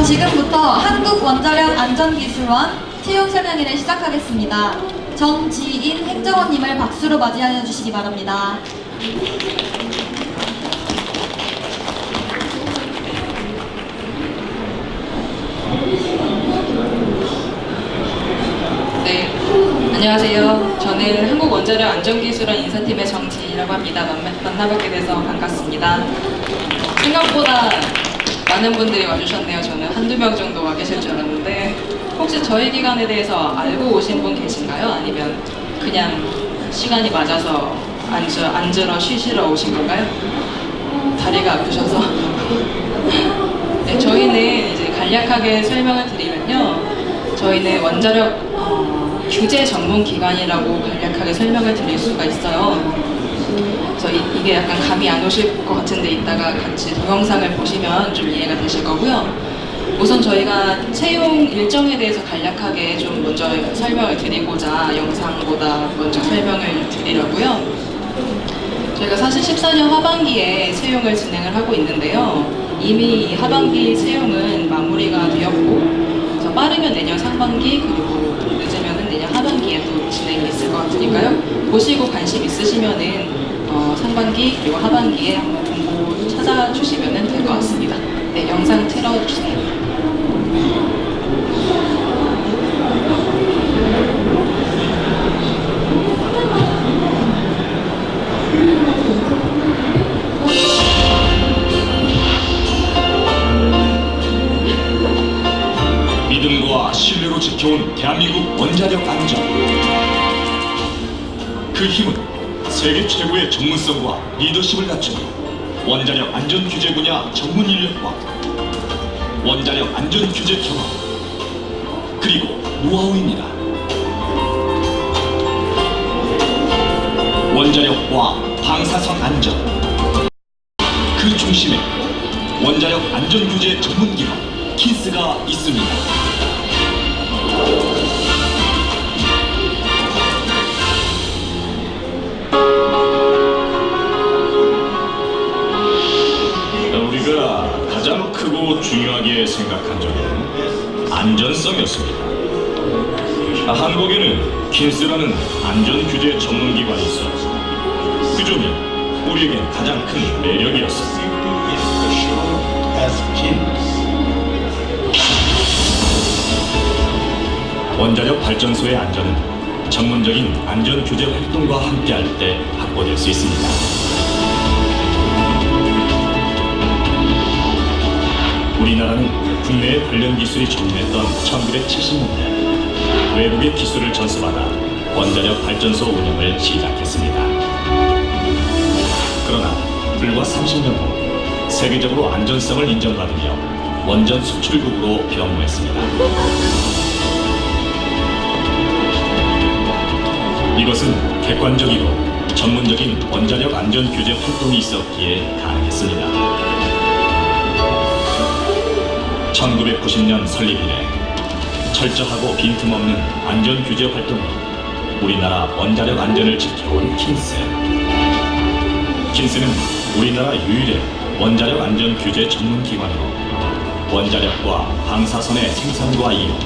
지금부터 한국원자력안전기술원 채용 설명회를 시작하겠습니다. 정지인 행정원님을 박수로 맞이하여 주시기 바랍니다. 네, 안녕하세요. 저는 한국원자력안전기술원 인사팀의 정지인이라고 합니다. 만나뵙게 돼서 반갑습니다. 생각보다 많은 분들이 와주셨네요. 저는 한두 명 정도 와 계실 줄 알았는데 혹시 저희 기관에 대해서 알고 오신 분 계신가요? 아니면 그냥 시간이 맞아서 앉으러 쉬시러 오신 건가요? 다리가 아프셔서 네, 저희는 이제 간략하게 설명을 드리면요, 저희는 원자력 규제 전문 기관이라고 간략하게 설명을 드릴 수가 있어요. 그래서 이게 약간 감이 안 오실 것 같은데 이따가 같이 동영상을 보시면 좀 이해가 되실 거고요. 우선 저희가 채용 일정에 대해서 간략하게 좀 먼저 설명을 드리고자 영상보다 먼저 설명을 드리려고요. 저희가 사실 14년 하반기에 채용을 진행을 하고 있는데요. 이미 하반기 채용은 마무리가 되었고, 그래서 빠르면 내년 상반기, 그리고 늦으면 내년 하반기에 또 진행이 있을 것 같으니까요. 보시고 관심 있으시면은 상반기 그리고 하반기에 한번 공고 찾아주시면 될 것 같습니다. 네, 영상 틀어주세요. 믿음과 신뢰로 지켜온 대한민국 원자력 안전. 그 힘은 세계 최고의 전문성과 리더십을 갖춘 원자력 안전 규제 분야 전문 인력과 원자력 안전 규제 경험, 그리고 노하우입니다. 원자력과 방사선 안전, 그 중심에 원자력 안전 규제 전문 기관 킨스가 있습니다. 우리가 가장 크고 중요하게 생각한 점은 안전성이었습니다. 한국에는 킨스라는 안전규제 전문기관이 있어 그 점이 우리에겐 가장 큰 매력이었습니다. 원자력 발전소의 안전은 전문적인 안전규제 활동과 함께할 때 확보될 수 있습니다. 우리나라는 국내의 관련 기술이 전무했던 1970년대 외국의 기술을 전수받아 원자력 발전소 운영을 시작했습니다. 그러나 불과 30년 후 세계적으로 안전성을 인정받으며 원전 수출국으로 변모했습니다. 이것은 객관적이고 전문적인 원자력 안전 규제 활동이 있었기에 가능했습니다. 1990년 설립 이래 철저하고 빈틈없는 안전 규제 활동으로 우리나라 원자력 안전을 지켜온 킨스. 킨스는 우리나라 유일의 원자력 안전 규제 전문 기관으로 원자력과 방사선의 생산과 이용,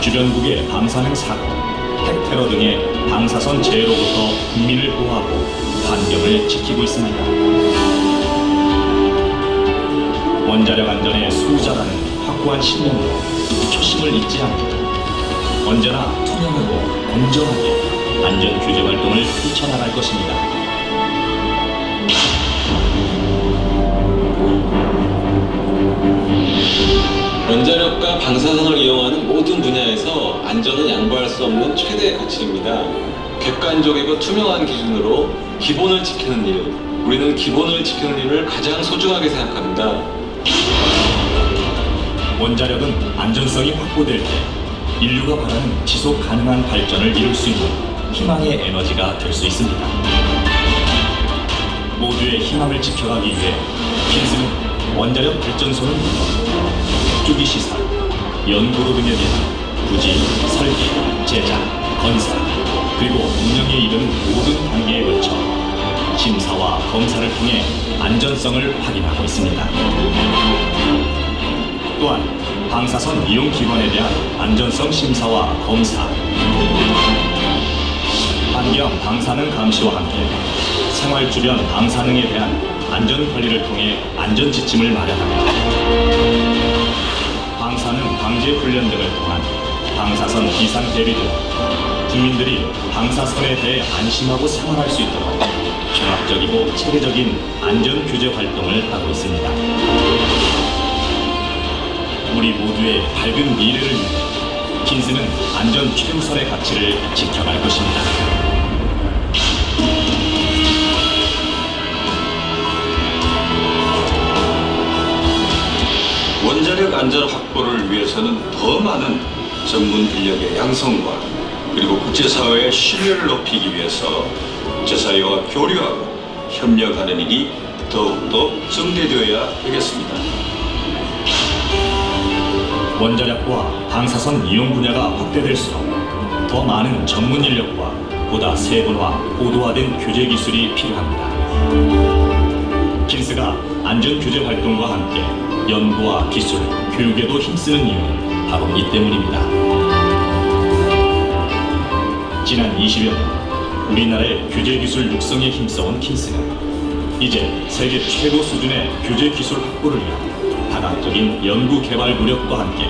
주변국의 방사능 사고, 핵 테러 등의 방사선 재해로부터 국민을 보호하고 환경을 지키고 있습니다. 원자력 안전의 수호자라는 확고한 신념으로 초심을 잊지 않고 언제나 투명하고 공정하게 안전 규제 활동을 펼쳐나갈 것입니다. 원자력과 방사선을 이용하는 모든 분야에서 안전은 양보할 수 없는 최대의 가치입니다. 객관적이고 투명한 기준으로 기본을 지키는 일, 우리는 기본을 지키는 일을 가장 소중하게 생각합니다. 원자력은 안전성이 확보될 때 인류가 바라는 지속 가능한 발전을 이룰 수 있는 희망의 에너지가 될 수 있습니다. 모두의 희망을 지켜가기 위해 킨스는 원자력 발전소는 물론 핵주기 시설, 연구로 등에 대한 부지, 설계, 제작, 건설, 그리고 운영에 이르는 모든 단계에 걸쳐 심사와 검사를 통해 안전성을 확인하고 있습니다. 또한 방사선 이용 기관에 대한 안전성 심사와 검사, 환경 방사능 감시와 함께 생활 주변 방사능에 대한 안전 관리를 통해 안전 지침을 마련하며 방사능 방제 훈련 등을 통한 방사선 비상 대비 등 국민들이 방사선에 대해 안심하고 생활할 수 있도록 종합적이고 체계적인 안전 규제 활동을 하고 있습니다. 우리 모두의 밝은 미래를 위해 킨스는 안전 최우선의 가치를 지켜갈 것입니다. 원자력 안전 확보를 위해서는 더 많은 전문 인력의 양성과 그리고 국제사회의 신뢰를 높이기 위해서 국제사회와 교류하고 협력하는 일이 더욱더 증대되어야 되겠습니다. 원자력과 방사선 이용 분야가 확대될수록 더 많은 전문 인력과 보다 세분화, 고도화된 규제 기술이 필요합니다. 킨스가 안전 규제 활동과 함께 연구와 기술, 교육에도 힘쓰는 이유는 바로 이 때문입니다. 지난 20여 년 우리나라의 규제 기술 육성에 힘써온 킨스는 이제 세계 최고 수준의 규제 기술 확보를 위한 다각적인 연구 개발 노력과 함께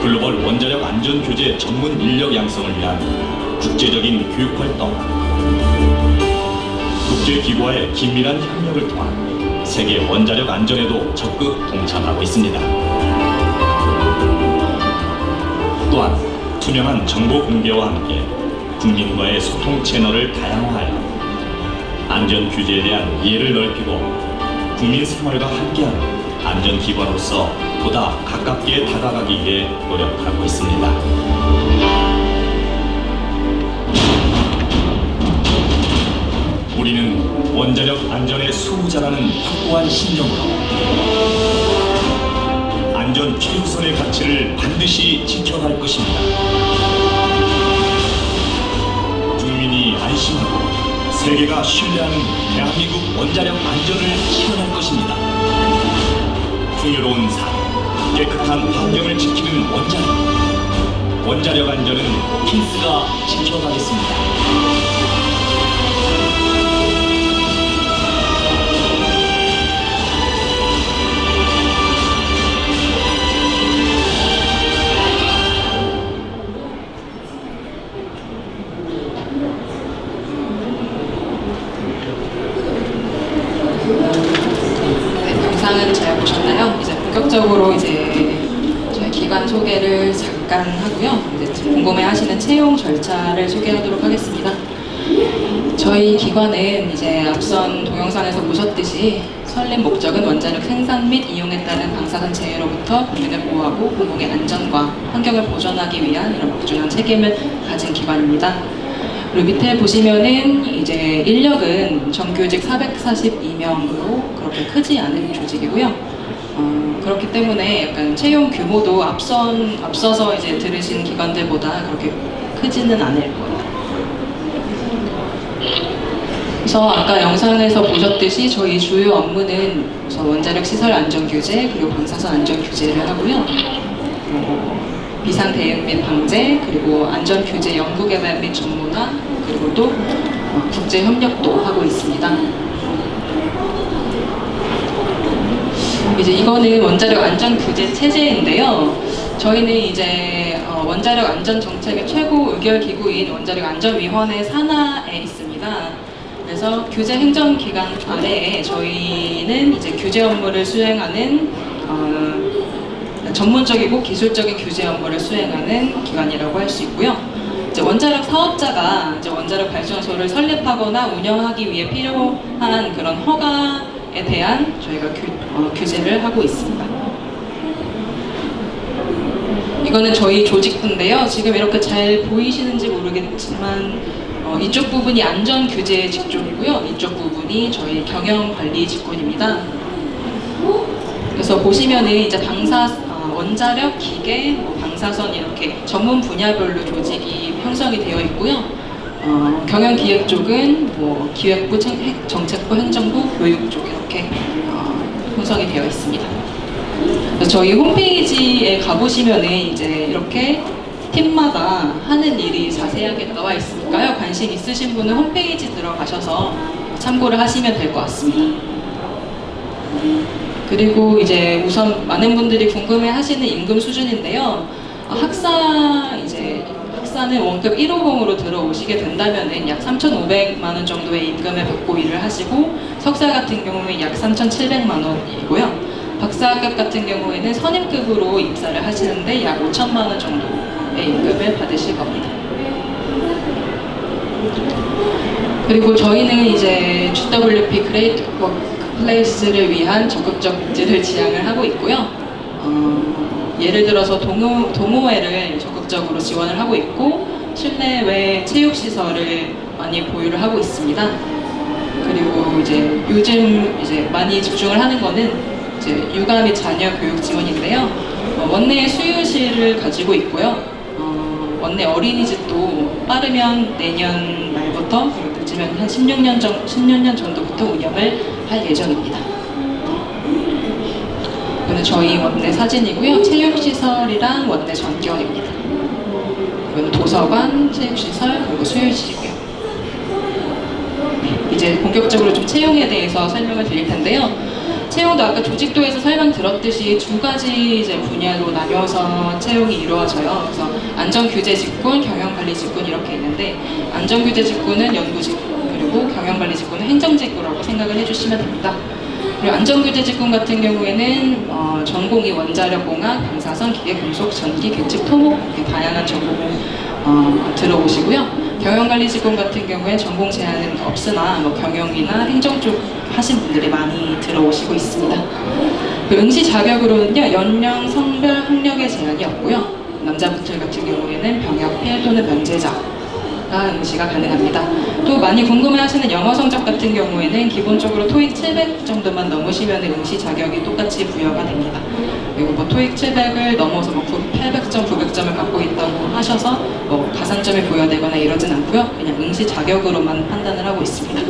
글로벌 원자력 안전 규제 전문 인력 양성을 위한 국제적인 교육 활동, 국제기구와의 긴밀한 협력을 통한 세계 원자력 안전에도 적극 동참하고 있습니다. 또한 투명한 정보 공개와 함께 국민과의 소통 채널을 다양화하여 안전 규제에 대한 이해를 넓히고 국민 생활과 함께하는 안전기관으로서 보다 가깝게 다가가기 위해 노력하고 있습니다. 우리는 원자력 안전의 수호자라는 확고한 신념으로 안전 최우선의 가치를 반드시 지켜갈 것입니다. 국민이 안심하고 세계가 신뢰하는 대한민국 원자력 안전을 실현할 것입니다. 풍요로운 삶, 깨끗한 환경을 지키는 원자력 안전은 킨스가 지켜가겠습니다. 영상은 잘 보셨나요? 이제 본격적으로 이제 저희 기관 소개를 잠깐 하고요. 이제 궁금해하시는 채용 절차를 소개하도록 하겠습니다. 저희 기관은 이제 앞선 동영상에서 보셨듯이 설립 목적은 원자력 생산 및 이용에 따른 방사선 재해로부터 국민을 보호하고 공공의 안전과 환경을 보존하기 위한 이런 막중한 책임을 가진 기관입니다. 그리고 밑에 보시면은 이제 인력은 정규직 442명으로 그렇게 크지 않은 조직이고요. 그렇기 때문에 약간 채용 규모도 앞서서 이제 들으신 기관들보다 그렇게 크지는 않을 거예요. 그래서 아까 영상에서 보셨듯이 저희 주요 업무는 우선 원자력 시설 안전 규제 그리고 방사선 안전 규제를 하고요. 비상 대응 및 방제, 그리고 안전 규제 연구 개발 및 전문화, 그리고 또 국제 협력도 하고 있습니다. 이제 이거는 원자력 안전 규제 체제인데요. 저희는 이제 원자력 안전 정책의 최고 의결 기구인 원자력 안전위원회 산하에 있습니다. 그래서 규제 행정기관 아래에 저희는 이제 규제 업무를 수행하는 전문적이고 기술적인 규제 업무를 수행하는 기관이라고 할 수 있고요. 이제 원자력 사업자가 이제 원자력 발전소를 설립하거나 운영하기 위해 필요한 그런 허가에 대한 저희가 규제를 하고 있습니다. 이거는 저희 조직부인데요. 지금 이렇게 잘 보이시는지 모르겠지만 이쪽 부분이 안전 규제 직종이고요. 이쪽 부분이 저희 경영 관리 직군입니다. 그래서 보시면은 이제 원자력, 기계, 방사선 이렇게 전문 분야별로 조직이 형성이 되어 있고요. 경영기획 쪽은 기획부, 정책부, 행정부, 교육 쪽 이렇게 형성이 되어 있습니다. 그래서 저희 홈페이지에 가보시면은 이제 이렇게 팀마다 하는 일이 자세하게 나와 있으니까요. 관심 있으신 분은 홈페이지 들어가셔서 참고를 하시면 될 것 같습니다. 그리고 이제 우선 많은 분들이 궁금해하시는 임금 수준인데요. 학사는 원급 1호봉으로 들어오시게 된다면은 약 3,500만 원 정도의 임금을 받고 일을 하시고, 석사 같은 경우에 약 3,700만 원이고요. 박사급 같은 경우에는 선임급으로 입사를 하시는데 약 5천만 원 정도의 임금을 받으실 겁니다. 그리고 저희는 이제 GWP 그레이트 워크플레이스를 위한 적극적 복지를 지향을 하고 있고요. 예를 들어서 동호회를 적극적으로 지원을 하고 있고, 실내외 체육시설을 많이 보유를 하고 있습니다. 그리고 이제 요즘 이제 많이 집중을 하는 거는 이제 육아 및 자녀 교육 지원인데요. 원내 수유실을 가지고 있고요. 원내 어린이집도 빠르면 내년 말부터, 그리고 늦으면 한 16년 정도부터 운영을 할 예정입니다. 이거는 저희 원내 사진이고요. 체육시설이랑 원내 전경입니다. 이건 도서관, 체육시설, 그리고 수유실이고요. 이제 본격적으로 좀 채용에 대해서 설명을 드릴 텐데요. 채용도 아까 조직도에서 설명 들었듯이 두 가지 이제 분야로 나뉘어서 채용이 이루어져요. 그래서 안전규제직군, 경영관리직군 이렇게 있는데, 안전규제직군은 연구직군, 그리고 경영관리직군은 행정직군이라고 생각을 해주시면 됩니다. 그리고 안전규제직군 같은 경우에는 전공이 원자력공학, 방사선, 기계금속, 전기, 계측, 토목 이렇게 다양한 전공을 들어오시고요. 경영관리직군 같은 경우에 전공 제한은 없으나 경영이나 행정 쪽 하신 분들이 많이 들어오시고 있습니다. 그 응시 자격으로는요, 연령, 성별, 학력의 제한이 없고요. 남자분들 같은 경우에는 병역, 피해 또는 면제자가 응시가 가능합니다. 또 많이 궁금해하시는 영어 성적 같은 경우에는 기본적으로 토익 700 정도만 넘으시면 응시 자격이 똑같이 부여가 됩니다. 그리고 뭐 토익 700을 넘어서 800점, 900점을 갖고 있다고 하셔서 가산점이 부여되거나 이러진 않고요. 그냥 응시 자격으로만 판단을 하고 있습니다.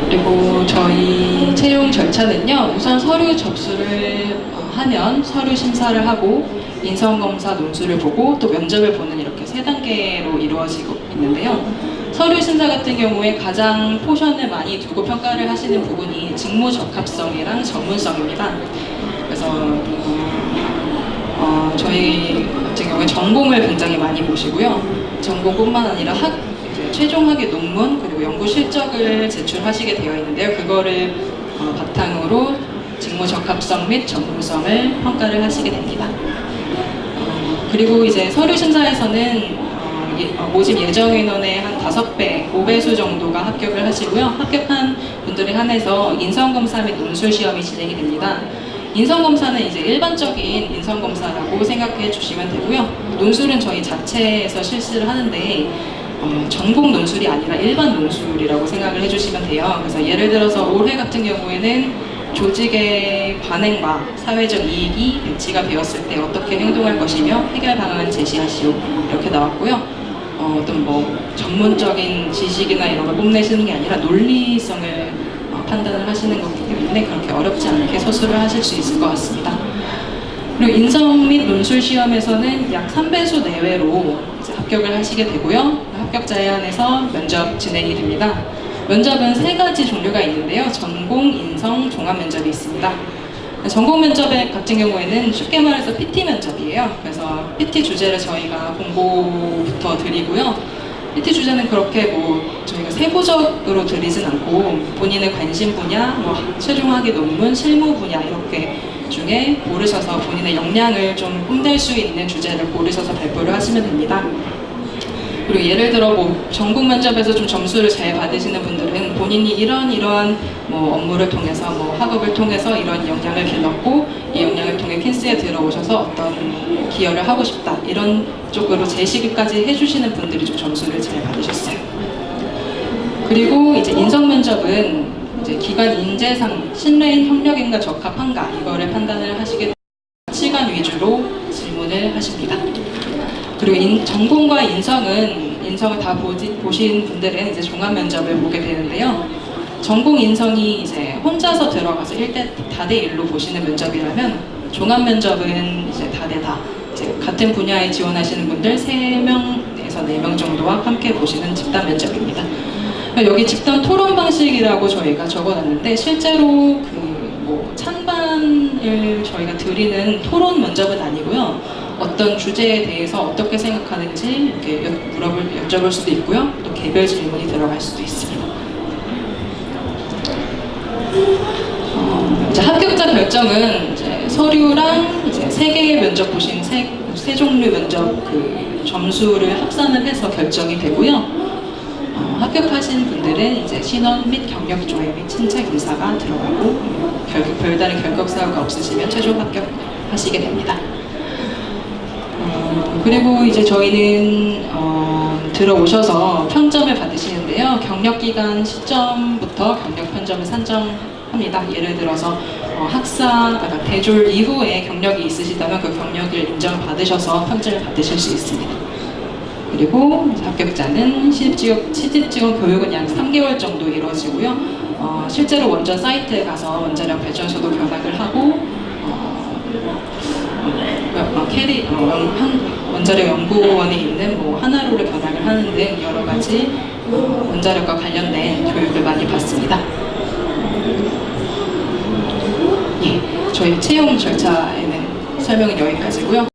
그리고 저희 채용 절차는요, 우선 서류 접수를 하면 서류 심사를 하고 인성검사 논술을 보고 또 면접을 보는 이렇게 3단계로 이루어지고 있는데요. 서류 심사 같은 경우에 가장 포션을 많이 두고 평가를 하시는 부분이 직무 적합성이랑 전문성입니다. 그래서 저희 같은 경우에 전공을 굉장히 많이 보시고요. 전공뿐만 아니라 최종 학위 논문 그리고 연구 실적을 제출하시게 되어 있는데요. 그거를 바탕으로 직무 적합성 및 전문성을 평가를 하시게 됩니다. 그리고 이제 서류 심사에서는 모집 예정 인원의 한 5배, 5배수 정도가 합격을 하시고요. 합격한 분들에 한해서 인성검사 및 논술 시험이 진행이 됩니다. 인성검사는 이제 일반적인 인성검사라고 생각해 주시면 되고요. 논술은 저희 자체에서 실시를 하는데 전공 논술이 아니라 일반 논술이라고 생각을 해주시면 돼요. 그래서 예를 들어서 올해 같은 경우에는 조직의 관행과 사회적 이익이 배치가 되었을 때 어떻게 행동할 것이며 해결 방안을 제시하시오 이렇게 나왔고요. 어떤 전문적인 지식이나 이런 걸 뽐내시는 게 아니라 논리성을 판단을 하시는 거기 때문에 그렇게 어렵지 않게 서술을 하실 수 있을 것 같습니다. 그리고 인성 및 논술 시험에서는 약 3배수 내외로 이제 합격을 하시게 되고요. 합격자에 한해서 면접 진행이 됩니다. 면접은 3가지 종류가 있는데요. 전공, 인성, 종합 면접이 있습니다. 전공 면접 같은 경우에는 쉽게 말해서 PT 면접이에요. 그래서 PT 주제를 저희가 공고부터 드리고요. PT 주제는 그렇게 저희가 세부적으로 드리진 않고 본인의 관심 분야, 최종 학위 논문, 실무 분야 이렇게 중에 고르셔서 본인의 역량을 좀 뽐낼 수 있는 주제를 고르셔서 발표를 하시면 됩니다. 그리고 예를 들어 전공 면접에서 좀 점수를 잘 받으시는 분들은 본인이 이러한 업무를 통해서 학업을 통해서 이런 역량을 길렀고 이 역량을 통해 킨스에 들어오셔서 어떤 기여를 하고 싶다 이런 쪽으로 제시까지 해주시는 분들이 좀 점수를 잘 받으셨어요. 그리고 이제 인성 면접은 이제 기관 인재상 신뢰인 협력인과 적합한가 이거를 판단을 하시게 됩니다. 시간 위주로 질문을 하십니다. 그리고 전공과 인성을 다 보신 분들은 이제 종합 면접을 보게 되는데요. 전공 인성이 이제 혼자서 들어가서 1대 다대 1로 보시는 면접이라면 종합 면접은 이제 다대 다 이제 같은 분야에 지원하시는 분들 3명에서 4명 정도와 함께 보시는 집단 면접입니다. 여기 집단 토론 방식이라고 저희가 적어놨는데 실제로 뭐 찬반을 저희가 드리는 토론 면접은 아니고요. 어떤 주제에 대해서 어떻게 생각하는지 이렇게 여쭤볼 수도 있고요. 또 개별 질문이 들어갈 수도 있습니다. 이제 합격자 결정은 이제 서류랑 이제 3개의 면접 보신 세 종류 면접 그 점수를 합산을 해서 결정이 되고요. 합격하신 분들은 이제 신원 및 경력 조회 및 친책 인사가 들어가고 별다른 결격 사유가 없으시면 최종 합격하시게 됩니다. 그리고 이제 저희는 들어오셔서 평점을 받으시는데요. 경력 기간 시점부터 경력 평점을 산정합니다. 예를 들어서 그러니까 대졸 이후에 경력이 있으시다면 그 경력을 인정받으셔서 평점을 받으실 수 있습니다. 그리고 합격자는 시집지원 교육은 약 3개월 정도 이루어지고요. 실제로 원전 사이트에 가서 원자력 발전소도 견학을 하고 원자력 연구원에 있는 뭐 하나로를 견학을 하는 등 여러 가지 원자력과 관련된 교육을 많이 받습니다. 예, 저희 채용 절차에는 설명은 여기까지고요.